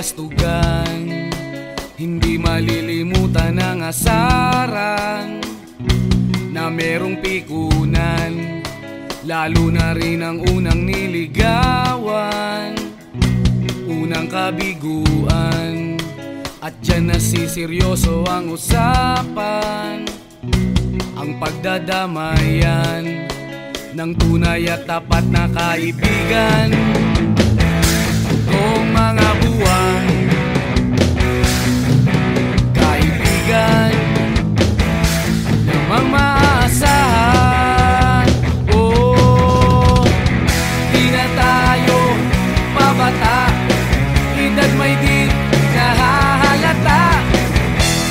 kastugan, hindi malilimutan ang asaran na merong pikunan, lalo na rin ang unang niligawan, unang kabiguan. At dyan nasiseryoso ang usapan, ang pagdadamayan ng tunay at tapat na kaibigan. Kung mga buwan, kaibigan namang maaasahan. Oh, di na tayo pabata, edad may di nahahalata.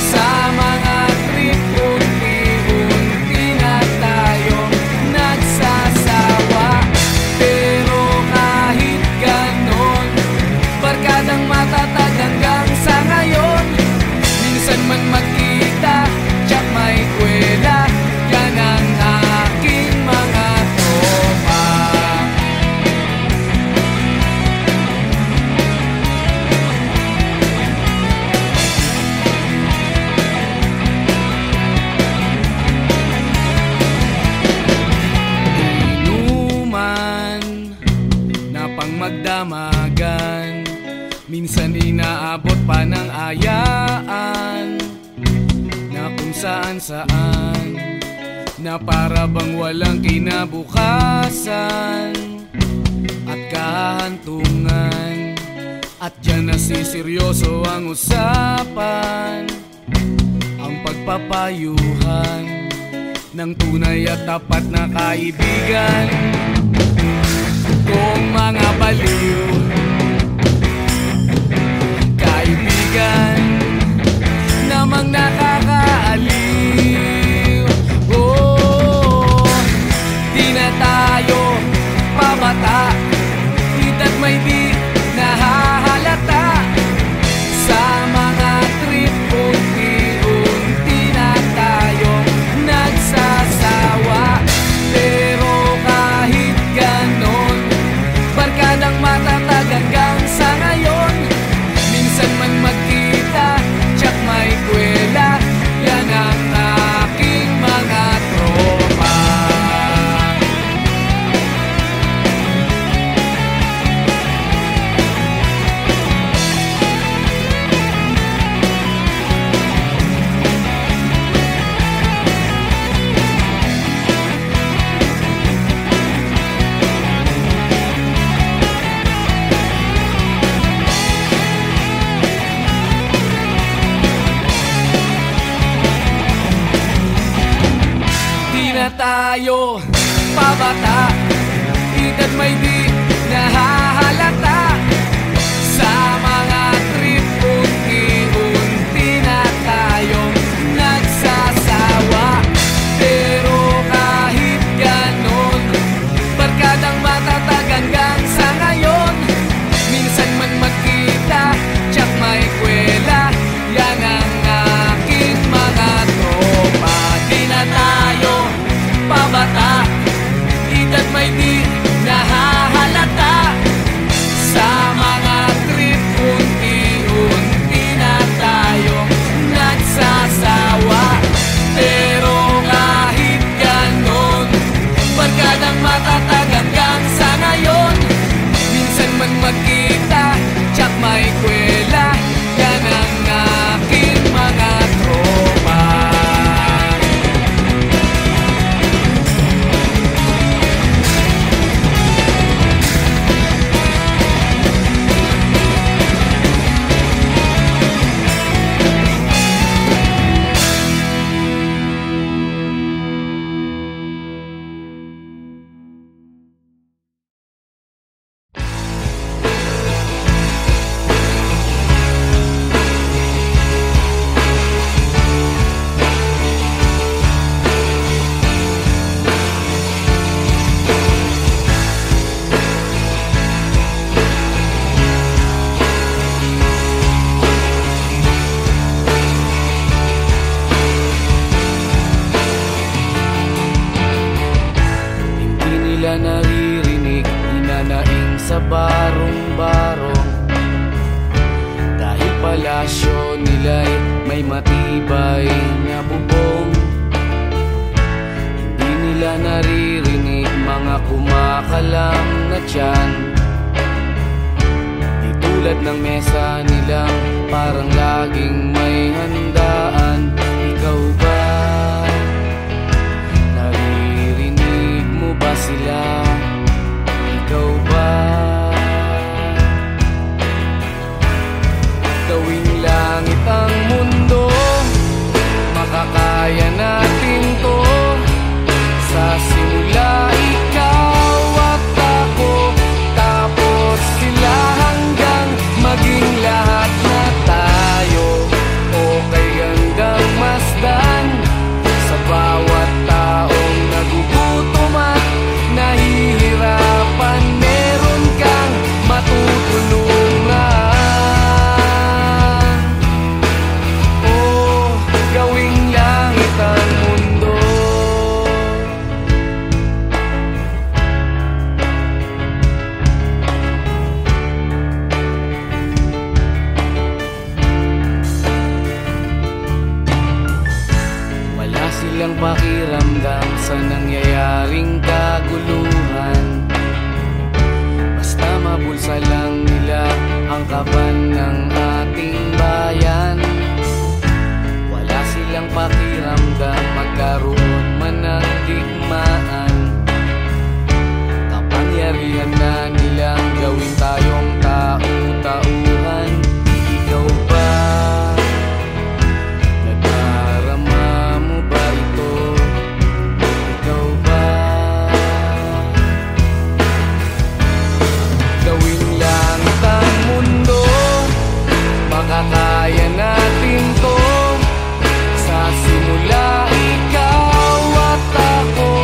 Sa mga trip, unti-unti na tayong nagsasawa. Pero kahit ganon, barkadang matatag hanggang sa ngayon. Minsan man magkita, tsak may kwela, yan ang aking mga tropa. Inuman na pang magdamagan, minsan inaabot pa ng ayaan, na kung saan-saan, na para bang walang kinabukasan at kahantungan. At dyan nasiseryoso ang usapan, ang pagpapayuhan ng tunay at tapat na kaibigan. Kung mga baliw, kaibigan namang nakakaaliw. Oh, di na tayo pabata, edad may di nahahalata. Sa mga trip, unti-unti na tayong nagsasawa. Pero kahit ganon, barkadang matatag hanggang sa ngayon. Minsan man magkita, tsak may kwela, yan ang aking mga tropa. Tayo pabata, edad may di nahahalata. Sa mga trip, unti-unti na tayong nagsasawa. Pero kahit ganon, barkadang matatag hanggang sa ngayon. Minsan man magkita, tsak may kwela, yan ang aking mga tropa. Di na tayo pabata, edad may di nahahalata. may matibay na bubong. Hindi nila naririnig mga kumakalam na tiyan. Di tulad ng mesa nilang parang laging may handaan. Ikaw ba? Naririnig mo ba sila? Ikaw ba? Gawing langit ang mundo, makakaya natin to. Sa simula ikaw at ako, tapos sila hanggang maging lahat na tayo. Okay hanggang masdan sa bawat taong nagugutom at nahihirapan. Meron kang matutulungan. Gawing langit ang mundo. Wala silang pakiramdam sa nangyayaring kaguluhan. Basta mabulsa lang nila ang kaban ng ating bayan. Silang pakiramdam magkaroon man ng digmaan. Kapangyarihan na nilang gawin tayong tau-tauhan. Ikaw ba? Nadarama mo ba ito? Ikaw ba? Gawing langit ang mundo, makakaya natin to. Sa simula ikaw at ako,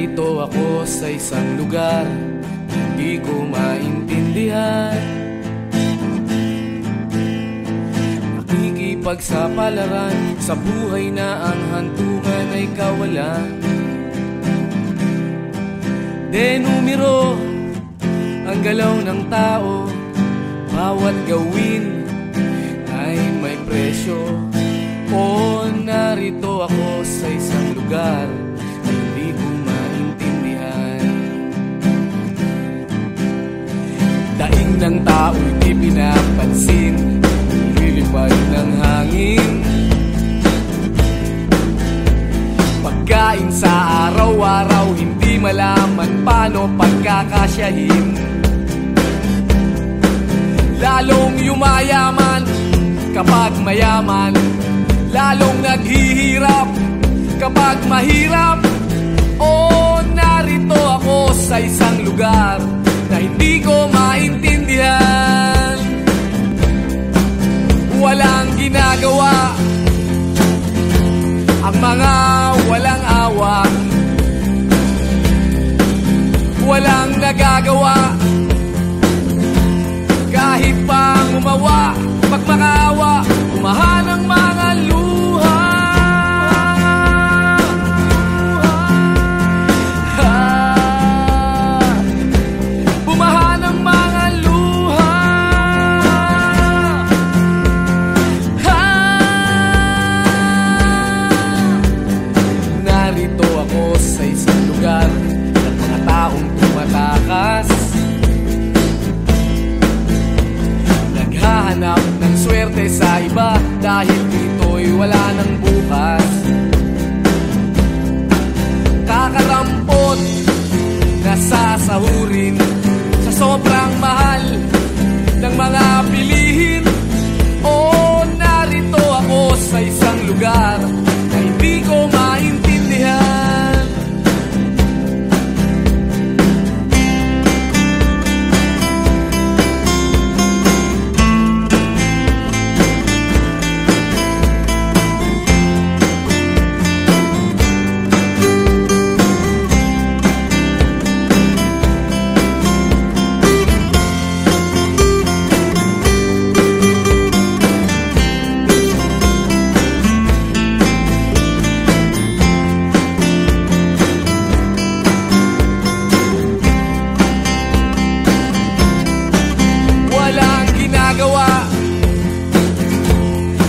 Narito ako sa isang lugar hindi ko maintindihan. Nakikipagsapalaran sa buhay na ang hantungan ay kawalan. Denumero ang galaw ng tao, bawat gawin ay may presyo. O narito ako sa isang lugar na hindi ko maintindihan. Daing ng tao'y di pinapansin, lilipad ng hangin. Pagkain sa araw-araw, hindi malaman paano pagkakasyahin. Lalong yumayaman kapag mayaman, lalong naghihirap kapag mahirap. O narito ako sa isang lugar na hindi ko maintindihan. Walang ginagawa ang mga walang awa, walang nagagawa kahit pang umawa. Pag makaawa, umahan ang mga luha. Bumahan ang mga luha. Narito ako sa isang lugar ng mga taong tumatakas, naghahanap ng swerte sa iba dahil dito'y wala ng bukas. Kakarampot na sasahurin sa sobrang mahal ng mga bilihin. O narito ako sa isang lugar na hindi ko maintindihan.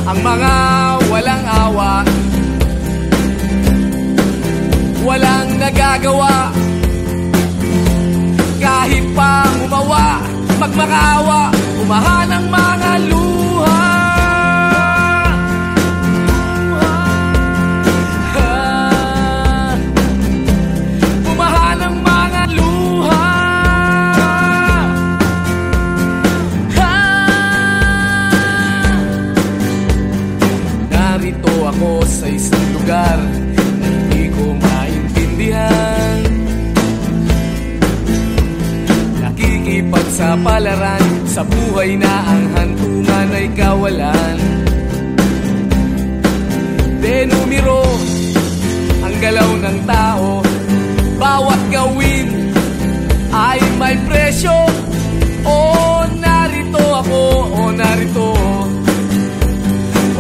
Ang mga walang awa, walang nagagawa kahit pang umawa. Pag makaawa, umahan ang mga luha. Umahan ang mga luha. Narito ako sa isang lugar na hindi ko maintindihan. Nakikipagsapalaran sa buhay na ang hantungan ay kawalan. Denumero ang galaw ng tao, bawat gawin ay may presyo. O narito ako, o narito,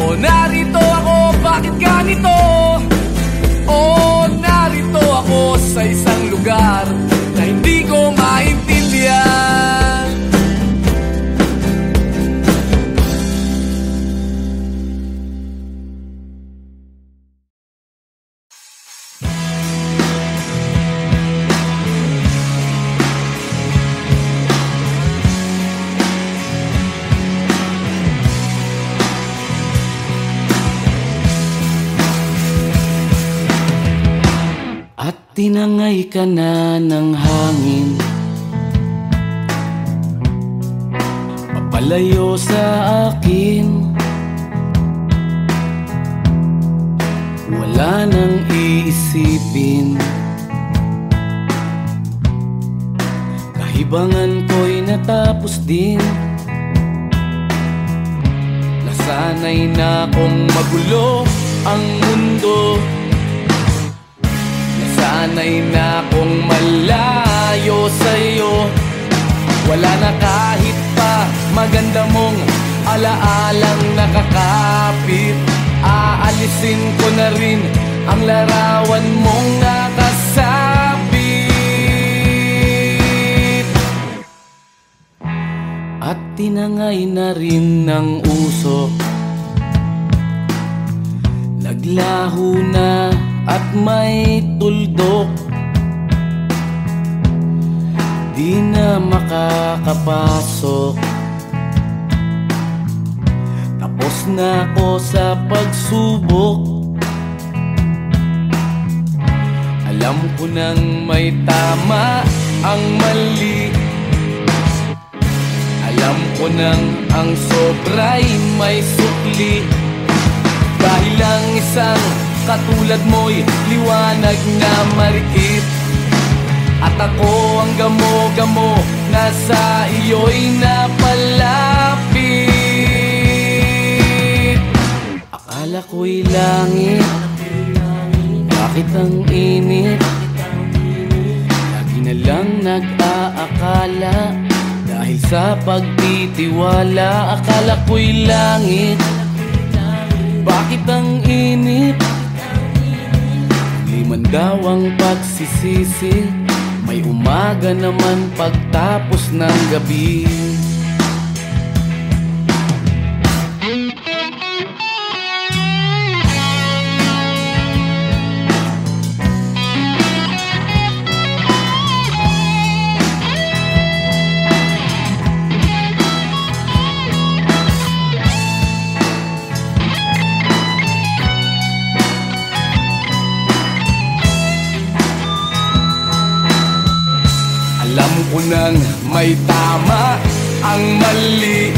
o narito ako, bakit ganito? O narito ako sa isang lugar na hindi ko maintindihan. Tinangay ka na ng hangin, papalayo sa akin. Wala nang iisipin, kahibangan ko'y natapos din. Nasanay na kong magulo ang mundo, sanay na akong malayo sa'yo. Wala na kahit pa maganda mong alaalang nakakapit. Aalisin ko na rin ang larawan mong nakasabit. At tinangay na rin ng usok, naglaho na at may tuldok. Di na makakapasok, tapos na ako sa pagsubok. Alam ko nang may tama ang mali, alam ko nang ang sobra'y may sukli. Dahil ang isang katulad mo'y liwanag na marikit, at ako ang gamo-gamo na sa iyo'y napalapit. Akala ko'y langit, bakit ang init? Lagi na lang nag-aakala, dahil sa pagtitiwala. Akala ko'y langit, bakit ang init? Di man daw ang pagsisisi, may umaga naman pagtapos ng gabi. Alam ko nang may tama ang mali,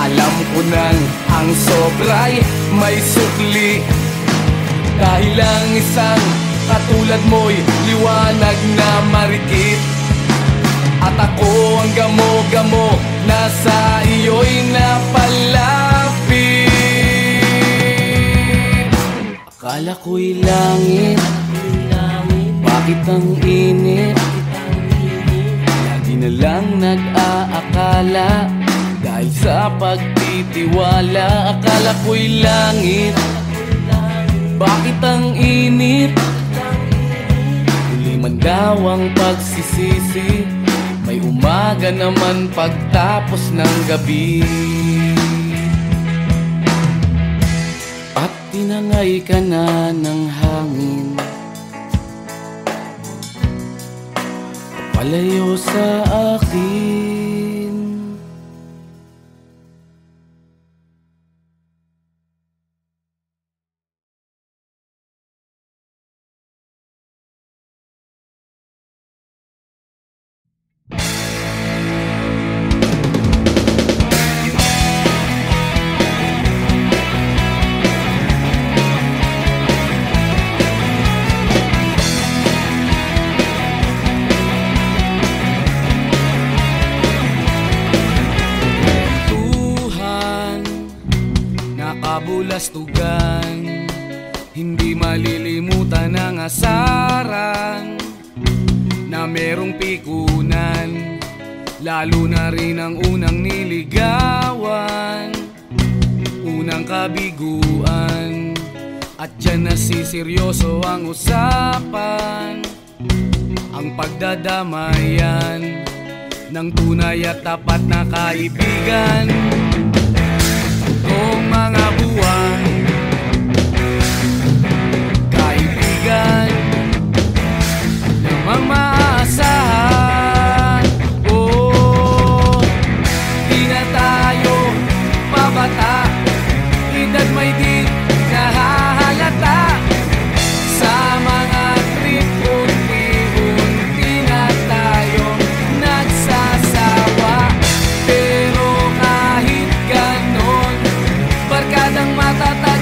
alam ko nang ang sobra'y may sukli. Dahil ang isang katulad mo'y liwanag na marikit, at ako ang gamo-gamo na sa iyo'y napalapit. Akala ko'y langit, bakit ang init? Lagi na lang nag-aakala, dahil sa pagtitiwala. Akala ko'y langit, bakit ang init? Huli man daw ang pagsisisi, may umaga naman pagtapos ng gabi. At tinangay ka na ng hangin, palayo sa akin. Kabulastugan, hindi malilimutan ang asaran na merong pikunan, lalo na rin ang unang niligawan, unang kabiguan. At dyan nasiseryoso ang usapan, ang pagdadamayan ng tunay at tapat na kaibigan. Noong mga buwan, kaibigan, namang maaasahan. Oh, di na tayo pabata, edad may di nahahalata. Sa mga trip, unti-unti na tayo nagsasawa. Pero kahit ganon, barkadang matatag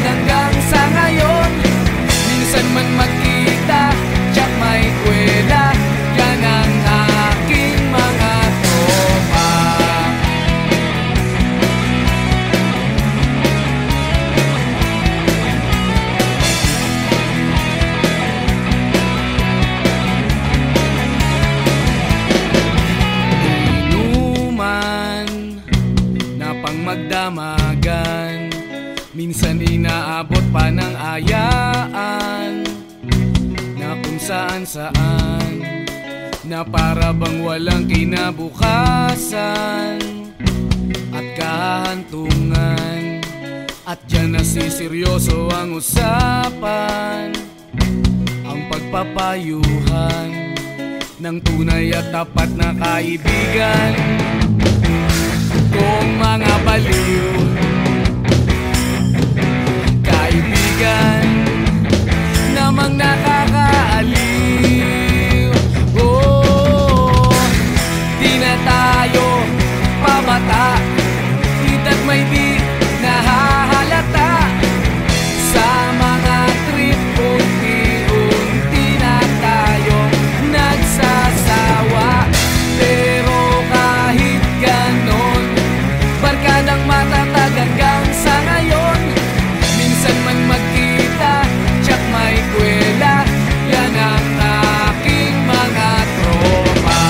naabot pa ng ayaan na kung saan-saan, na para bang walang kinabukasan at kahantungan. At dyan nasiseryoso ang usapan, ang pagpapayuhan ng tunay at tapat na kaibigan. Kung mga baliw kaibigan namang nakakaaliw, oh, di na tayo pabata, hita't may di nahahalata. Sa mga trip unti-unti na tayo nagsasawa. Pero kahit ganon, barkadang matatag hanggang sa ngayon. Minsan man magkita, tsak may kwela, yan ang aking mga tropa.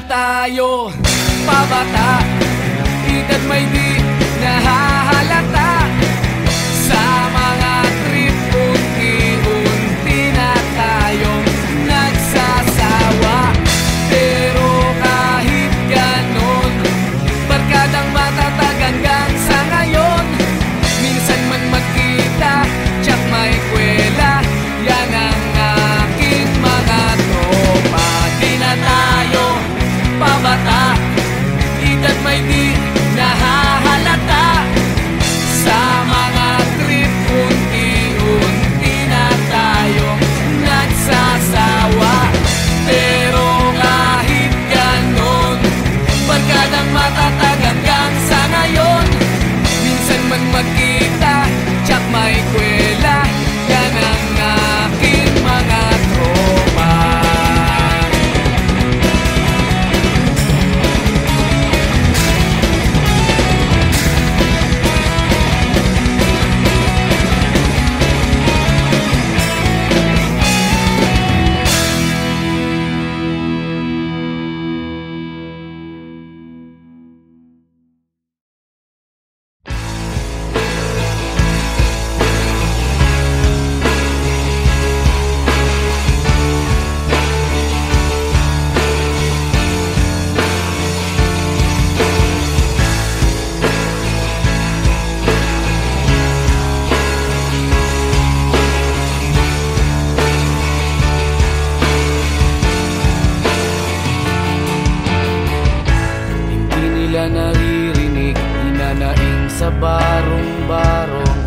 Tayo pabata, hita't may di nahahalata. Sa mga trip unti-unti na tayong nagsasawa. Pero kahit ganon, barkadang matatag hanggang sa ngayon. Minsan man magkita, tsak may kwela, yan ang aking mga tropa. Di na tayo pabata, hita't may di nahahalata. Sa mga trip unti-unti na tayong nagsasawa. Pero kahit ganon, barkadang matatag hanggang sa ngayon. Minsan man magkita, tsak may kwela, yan ang aking mga tropa. Naririnig, hinanaing sa barong-barong.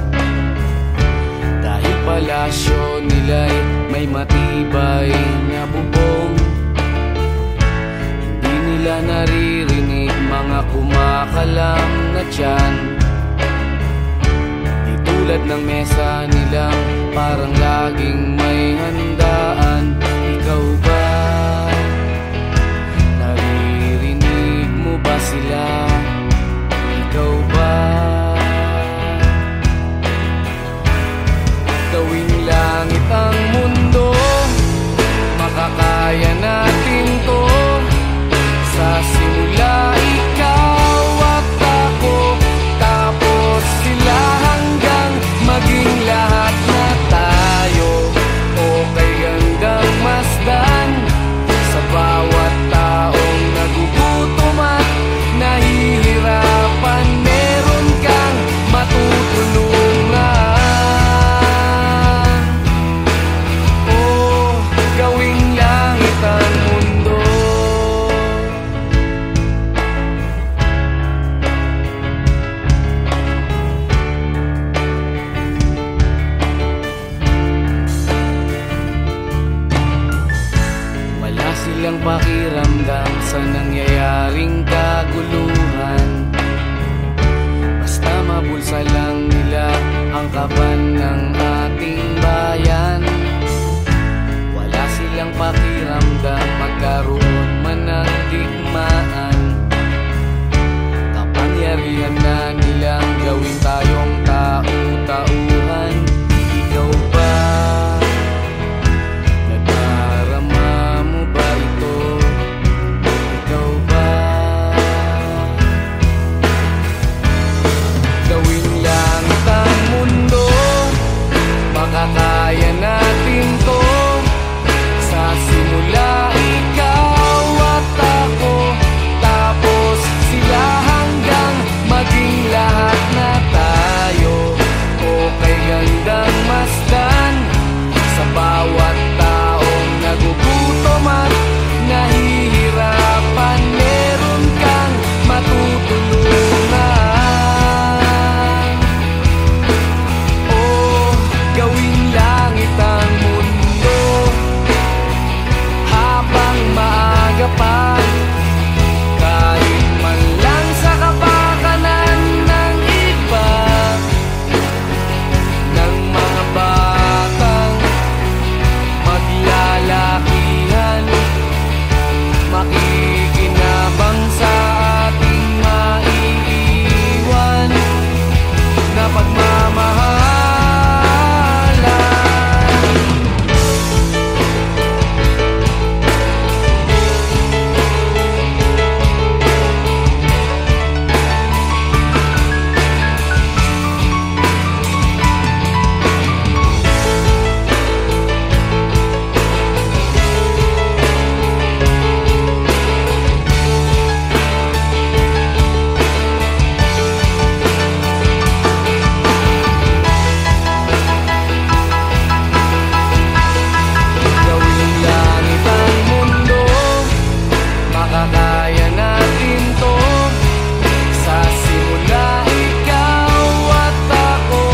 Dahil palasyo nila'y may matibay na bubong. Hindi nila naririnig mga kumakalam na tiyan. Di tulad ng mesa nilang parang laging may handaan. Ikaw ba? Ba sila? Ikaw ba? Gawing langit ang mundo, makakaya natin to. Sa simula ikaw at ako, tapos sila hanggang maging lahat na tayo. Okay hanggang masdan sa bawat taong nagugutom at nahihirapan, meron kang matutulungan. Oh, gawing langit ang mundo. Wala silang pakiramdam sa nangyayaring kaguluhan. Basta mabulsa lang nila ang kaban ng ating makakaya natin to. Sa simula ikaw at ako, tapos sila hanggang maging lahat na tayo. Okay gandang masdan sa bawat taong nagugutom at nahihirapan. Meron kang matutulungan. Oh, gawing langit ang mundo habang maaga pa. Kahit man lang sa kapakanan ng iba, ng mga batang maglalakihan, makikinabang sa ating maiiwan na pagmamahalan. Makakaya natin to. Sa simula ikaw at ako,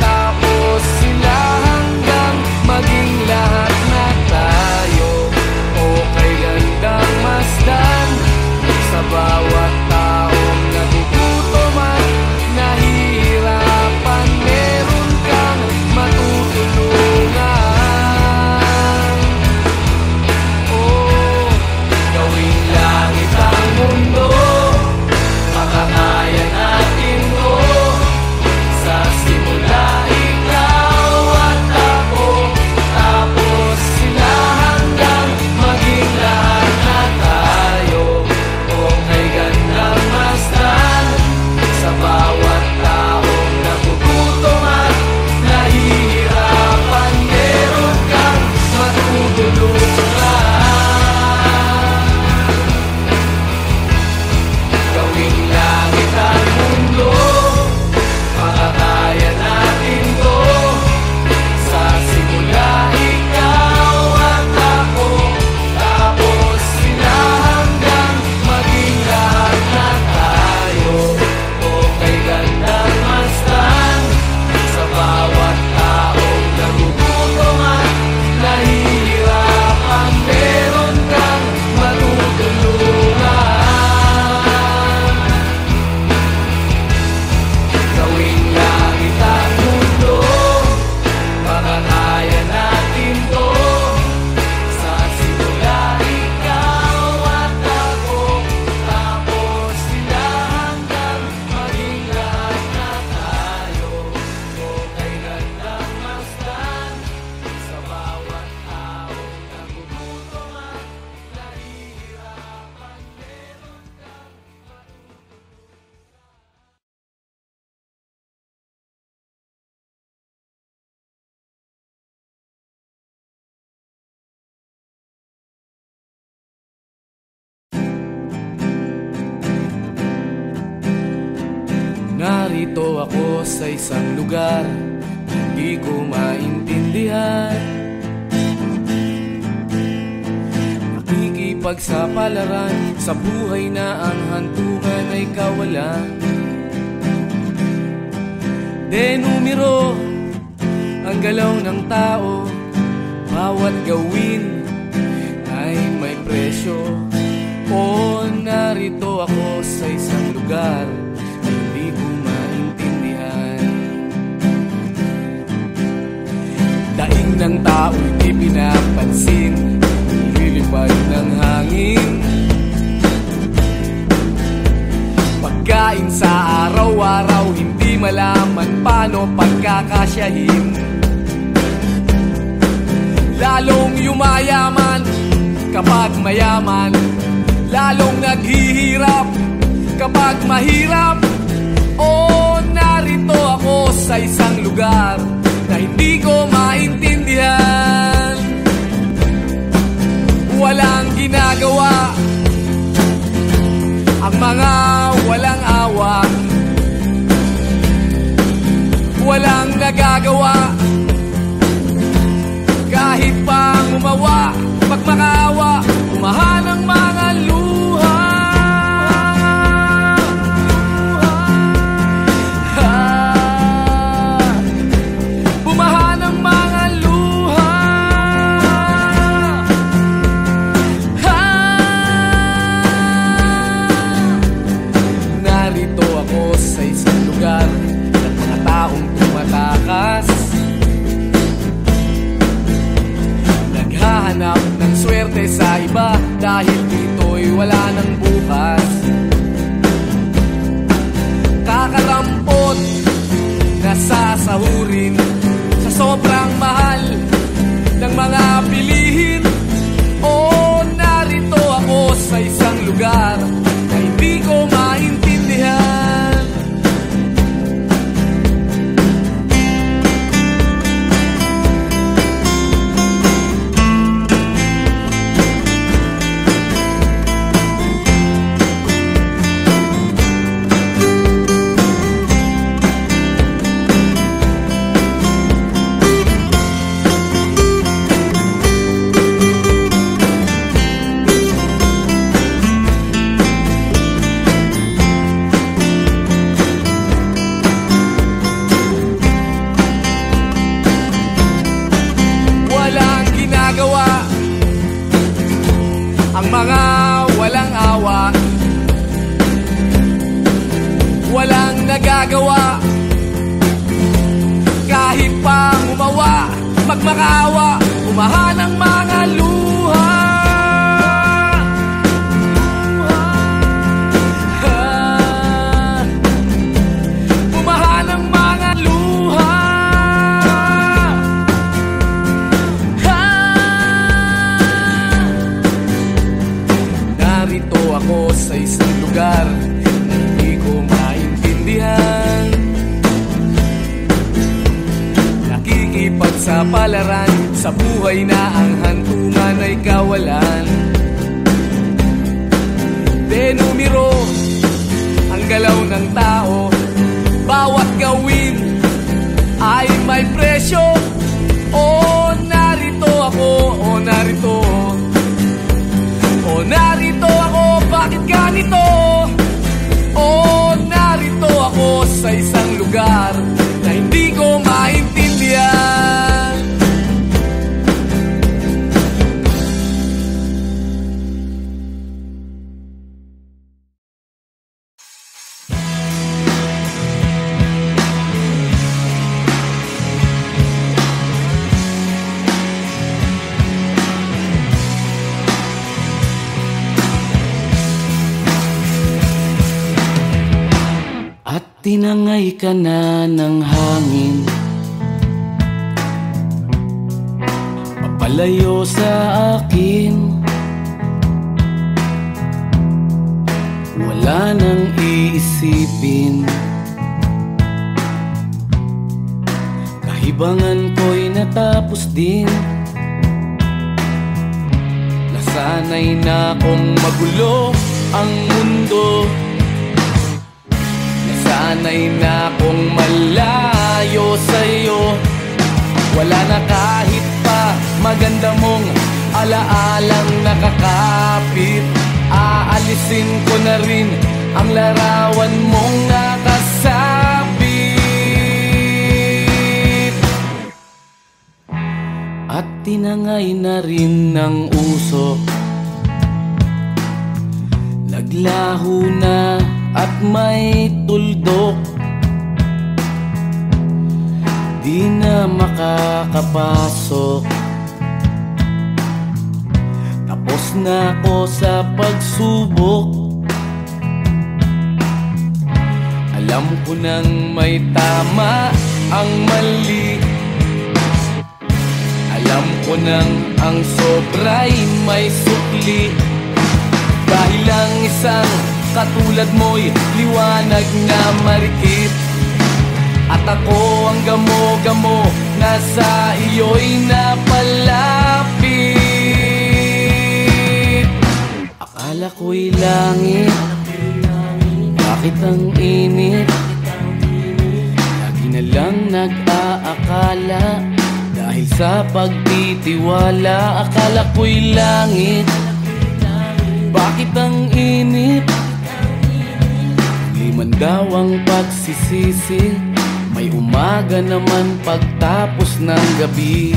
tapos sila hanggang maging lahat na tayo. Okay gandang masdan sa bawat taong nagugutom at nahihirapan. Meron kang matutulungan. Oh, gawing langit ang mundo, makakaya natin to. Sa simula ikaw at ako, tapos sila hanggang maging lahat na tayo. Okay gandang masdan sa bawat taong nagugutom at nahihirapan. Meron kang matutulungan. Gawing langit ang mundo, makakaya natin to. Sa simula ikaw at ako, tapos sila hanggang maging lahat na tayo. Okay gandang masdan sa bawat taong nagugutom at nahihirapan. Meron kang matutulungan. Gawing langit ang mundo, makakaya natin to. Sa simula ikaw at ako, tapos sila hanggang maging lahat na tayo. Okay gandang masdan sa bawat taong nagugutom at nahihirapan. Meron kang narito ako sa isang lugar di ko maintindihan. Nakikipagsapalaran sa buhay na ang hantungan ay kawalan. Denumero ang galaw ng tao, bawat gawin ay may presyo. O narito ako sa isang lugar na hindi ko maintindihan. Daing ng tao'y di pinapansin, lilipad ng hangin. Pagkain sa araw-araw, hindi malaman paano pagkakasyahin. Lalong yumayaman kapag mayaman, lalong naghihirap kapag mahirap. O narito ako sa isang lugar na na hindi ko maintindihan. Walang ginagawa ang mga walang awa, walang nagagawa kahit pang umawa, pagmakaawa, umahan ang mga luha. Bumahan ang mga luha. Narito ako sa isang lugar ng mga taong tumatakas, naghahanap ng swerte sa iba dahil dito'y wala ng bukas. Kakarampot na sasahurin sa sobrang mahal ng mga bilihin. O narito ako sa isang lugar na hindi ko maintindihan. Ang mga walang awa, walang nagagawa kahit pang umawa, magmakaawa, umahan ang mga luha. Umahan ang mga luha. Narito ako sa isang lugar na hindi ko maintindihan. Nakikipagsapalaran sa buhay na ang hantungan ay kawalan. Denumero ang galaw ng tao, bawat gawin ay may presyo. O narito ako, o narito, o narito ako, bakit ganito? O narito ako sa isang lugar na hindi ko maintindihan. Tinangay ka na ng hangin, papalayo sa akin. Wala nang iisipin, kahibangan ko'y natapos din. Nasanay na kong magulo ang mundo, sanay na kong malayo sa'yo. Wala na kahit pa maganda mong alaalang nakakapit. Aalisin ko na rin ang larawan mong nakasabit. At tinangay na rin ng usok, naglaho na at may tuldok. Di na makakapasok, tapos na ako sa pagsubok. Alam ko nang may tama ang mali, alam ko nang ang sobra'y may sukli. Dahil lang isang katulad mo'y liwanag na marikit, at ako ang gamo-gamo nasa iyo'y napalapit. Akala ko'y langit, bakit ang init? Lagi na lang nag-aakala, dahil sa pagtitiwala. Akala ko'y langit, bakit ang init? Di man daw ang pagsisisi, may umaga naman pagtapos ng gabi.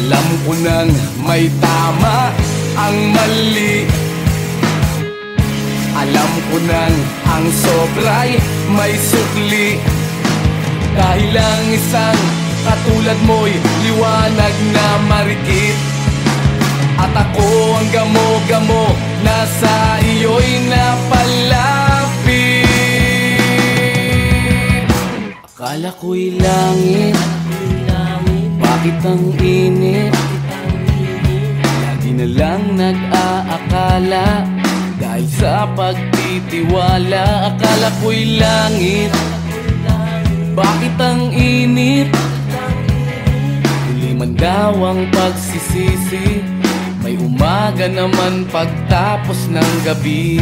Alam ko nang may tama ang mali, alam ko nang ang sobra'y may sukli. Dahil lang isang katulad mo'y liwanag na marikit, at ako ang gamo-gamo, nasa iyo'y napalapit. Akala ko'y langit, bakit ang init? Lagi na lang nag-aakala, dahil sa pagtitiwala. Akala ko'y langit, bakit ang init? Huli man daw ang pagsisisi, may umaga naman pagtapos ng gabi.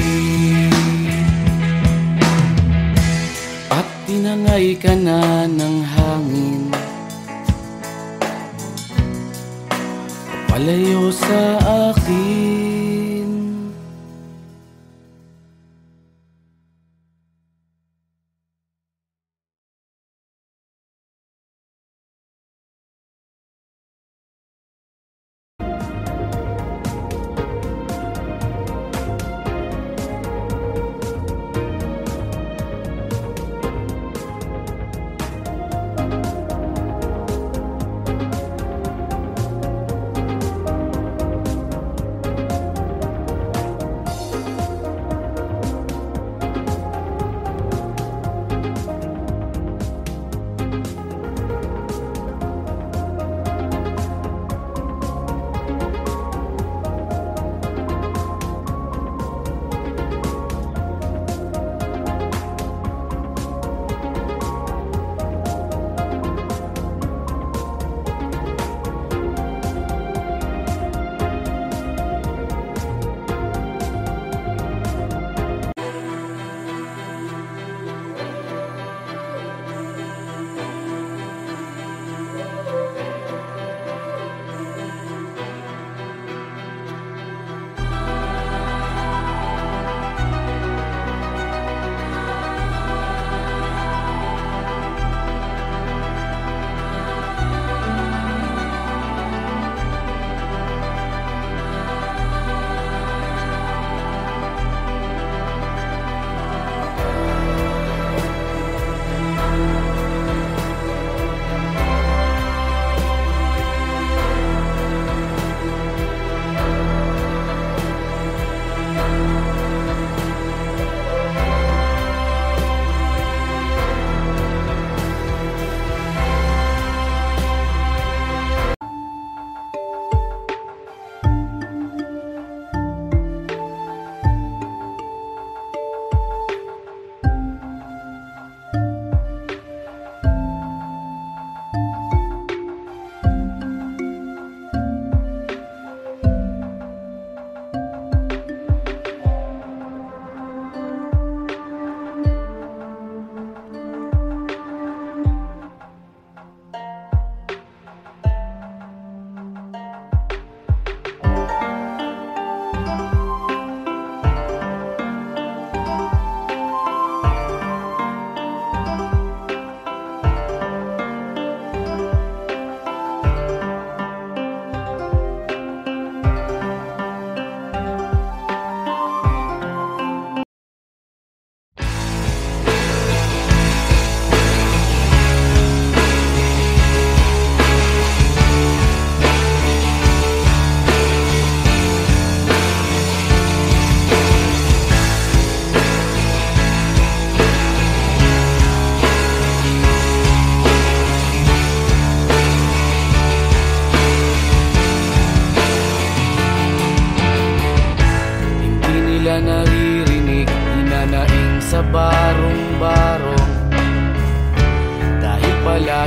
At tinangay ka na ng hangin, palayo sa akin.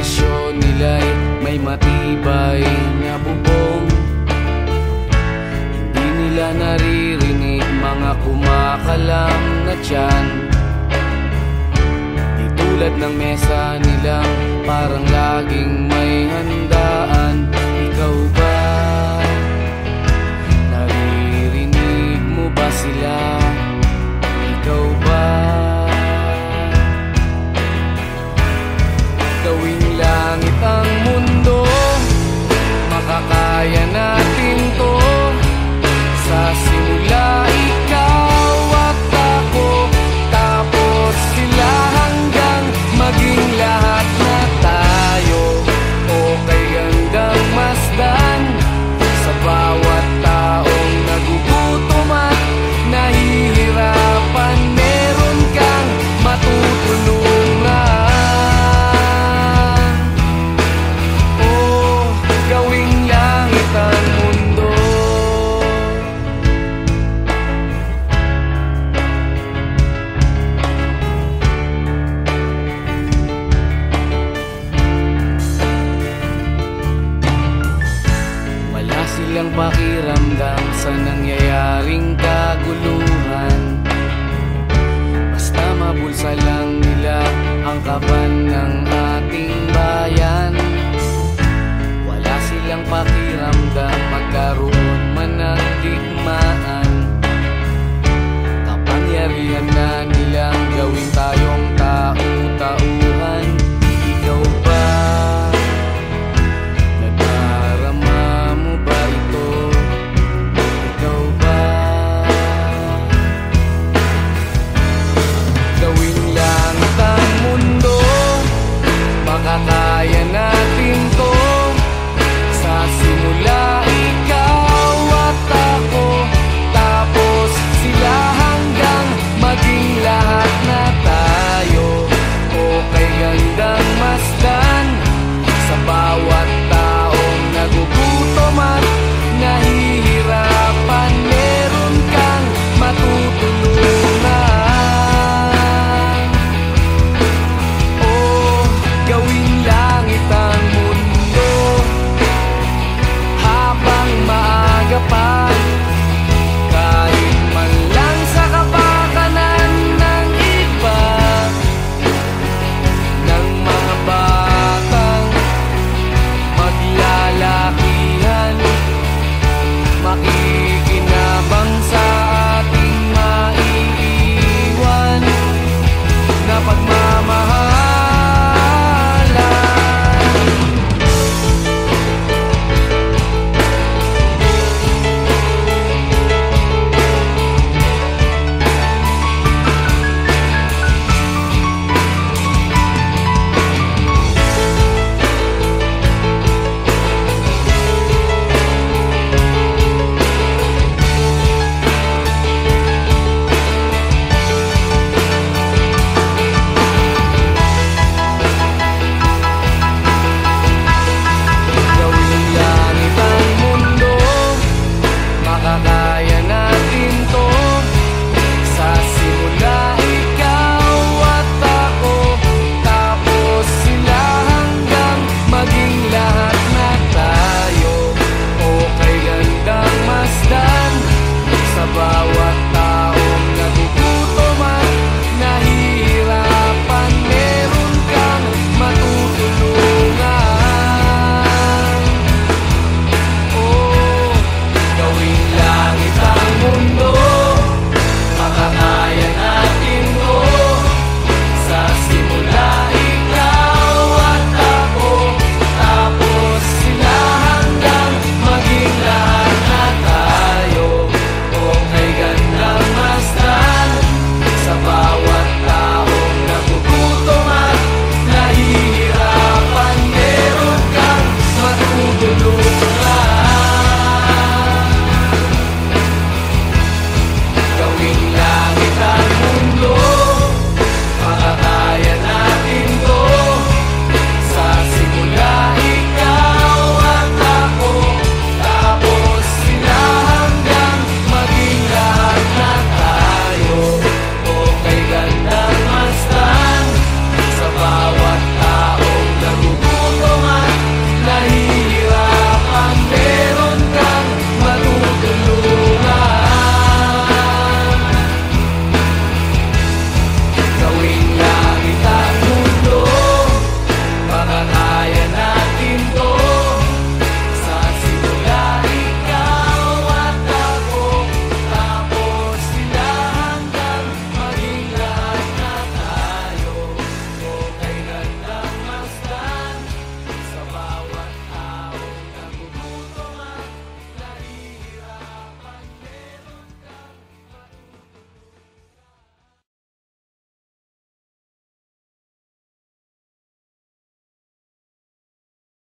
espasyo nila'y may matibay na bubong. Hindi nila naririnig mga kumakalam na tiyan. Di tulad ng mesa nilang parang laging may handa.